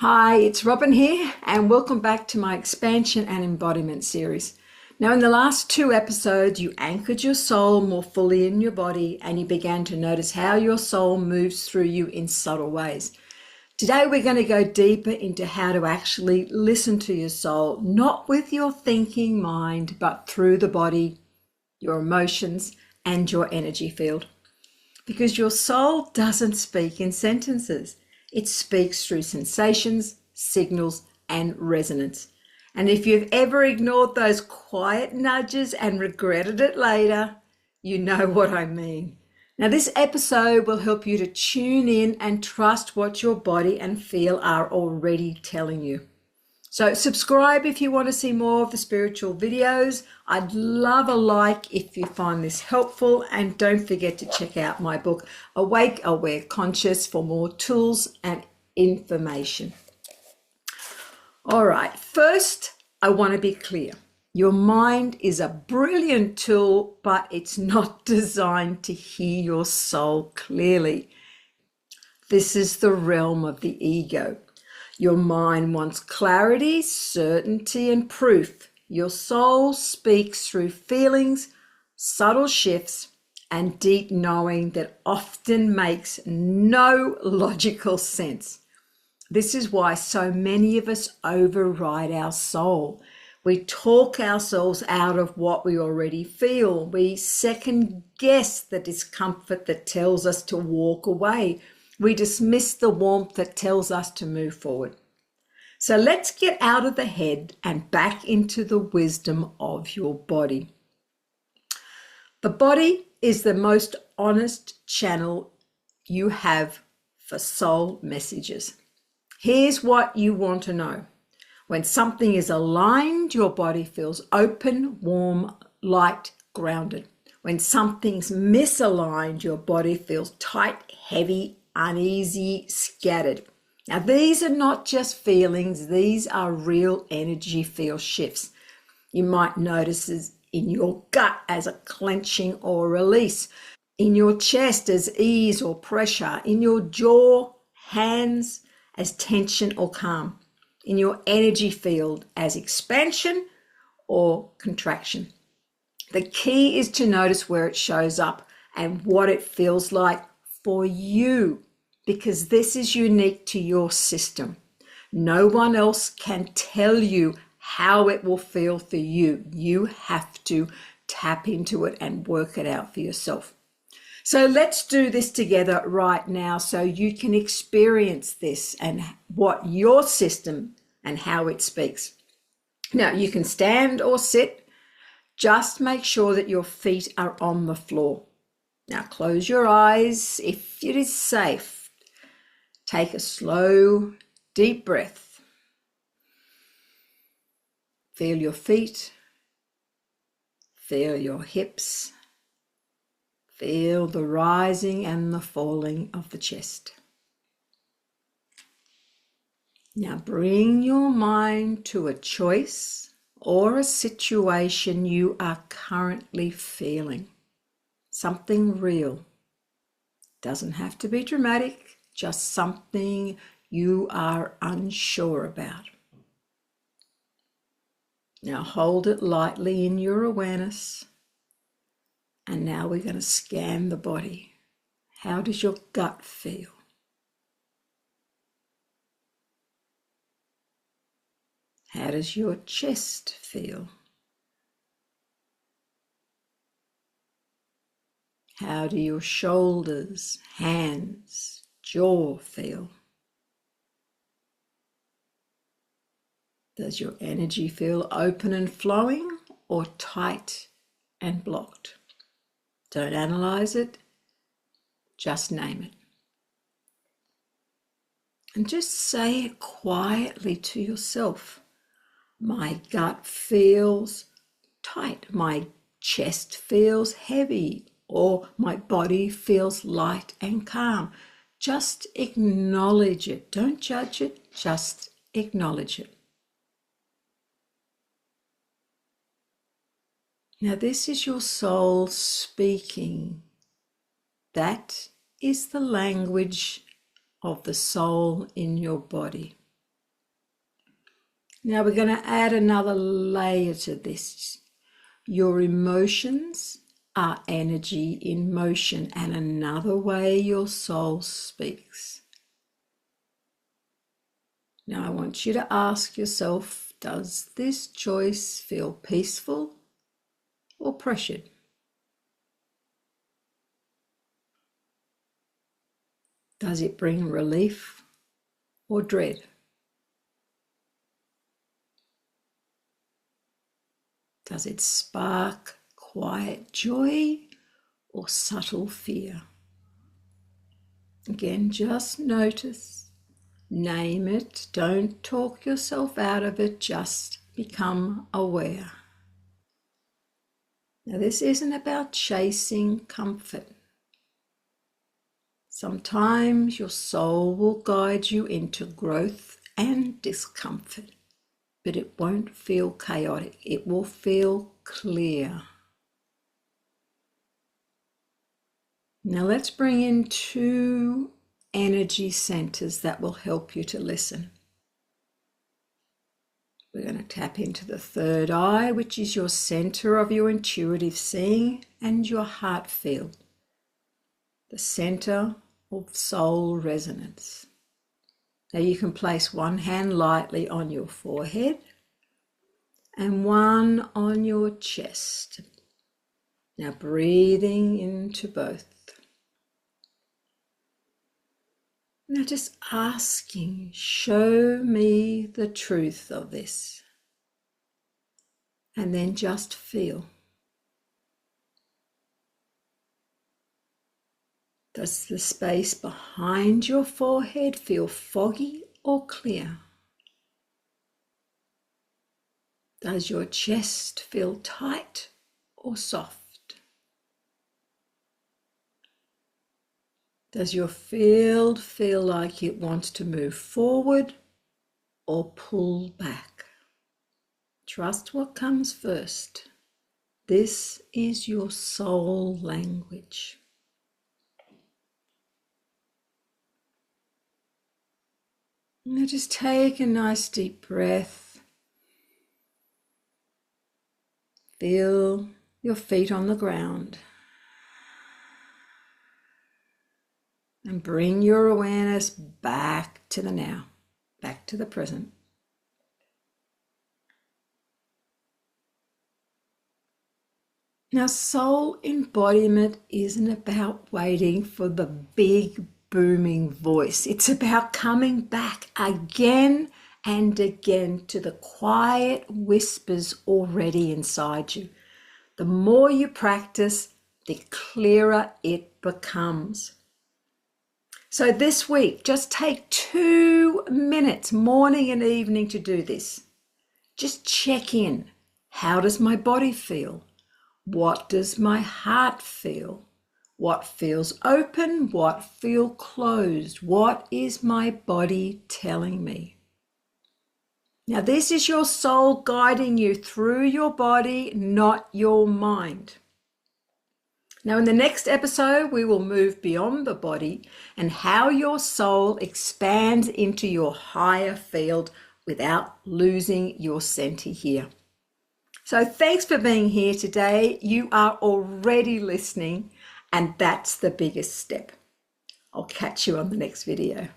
Hi, it's Robin here, and welcome back to my Expansion and Embodiment series. Now, in the last two episodes, you anchored your soul more fully in your body and you began to notice how your soul moves through you in subtle ways. Today, we're going to go deeper into how to actually listen to your soul, not with your thinking mind, but through the body, your emotions, and your energy field. Because your soul doesn't speak in sentences. It speaks through sensations, signals, and resonance. And if you've ever ignored those quiet nudges and regretted it later, you know what I mean. Now, this episode will help you to tune in and trust what your body and feel are already telling you. So subscribe if you want to see more of the spiritual videos. I'd love a like if you find this helpful, and don't forget to check out my book, Awake, Aware, Conscious, for more tools and information. All right, first, I want to be clear. Your mind is a brilliant tool, but it's not designed to hear your soul clearly. This is the realm of the ego. Your mind wants clarity, certainty, and proof. Your soul speaks through feelings, subtle shifts, and deep knowing that often makes no logical sense. This is why so many of us override our soul. We talk ourselves out of what we already feel. We second guess the discomfort that tells us to walk away. We dismiss the warmth that tells us to move forward. So let's get out of the head and back into the wisdom of your body. The body is the most honest channel you have for soul messages. Here's what you want to know. When something is aligned, your body feels open, warm, light, grounded. When something's misaligned, your body feels tight, heavy, uneasy, scattered. Now, these are not just feelings, these are real energy field shifts. You might notice in your gut as a clenching or release, in your chest as ease or pressure, in your jaw, hands as tension or calm, in your energy field as expansion or contraction. The key is to notice where it shows up and what it feels like for you, because this is unique to your system. No one else can tell you how it will feel for you. You have to tap into it and work it out for yourself. So let's do this together right now so you can experience this and what your system and how it speaks. Now, you can stand or sit. Just make sure that your feet are on the floor. Now, close your eyes if it is safe. Take a slow, deep breath. Feel your feet. Feel your hips. Feel the rising and the falling of the chest. Now bring your mind to a choice or a situation you are currently feeling. Something real. Doesn't have to be dramatic. Just something you are unsure about. Now hold it lightly in your awareness. And now we're going to scan the body. How does your gut feel? How does your chest feel? How do your shoulders, hands, jaw feel? Does your energy feel open and flowing or tight and blocked? Don't analyze it, just name it. And just say it quietly to yourself. My gut feels tight, my chest feels heavy, or my body feels light and calm. Just acknowledge it. Don't judge it, just acknowledge it. Now, this is your soul speaking. That is the language of the soul in your body. Now we're going to add another layer to this. Your emotions are energy in motion, and another way your soul speaks. Now I want you to ask yourself, does this choice feel peaceful or pressured? Does it bring relief or dread? Does it spark quiet joy or subtle fear? Again, just notice, name it, don't talk yourself out of it, just become aware. Now, this isn't about chasing comfort. Sometimes your soul will guide you into growth and discomfort, but it won't feel chaotic. It will feel clear. Now let's bring in 2 energy centers that will help you to listen. We're going to tap into the third eye, which is your center of your intuitive seeing, and your heart field, the center of soul resonance. Now you can place one hand lightly on your forehead and one on your chest. Now breathing into both. Now just asking, show me the truth of this. And then just feel. Does the space behind your forehead feel foggy or clear? Does your chest feel tight or soft? Does your field feel like it wants to move forward or pull back? Trust what comes first. This is your soul language. Now just take a nice deep breath. Feel your feet on the ground. And bring your awareness back to the now, back to the present. Now, soul embodiment isn't about waiting for the big booming voice. It's about coming back again and again to the quiet whispers already inside you. The more you practice, the clearer it becomes. So this week, just take 2 minutes, morning and evening, to do this. Just check in. How does my body feel? What does my heart feel? What feels open? What feels closed? What is my body telling me? Now, this is your soul guiding you through your body, not your mind. Now, in the next episode, we will move beyond the body and how your soul expands into your higher field without losing your center here. So thanks for being here today. You are already listening, and that's the biggest step. I'll catch you on the next video.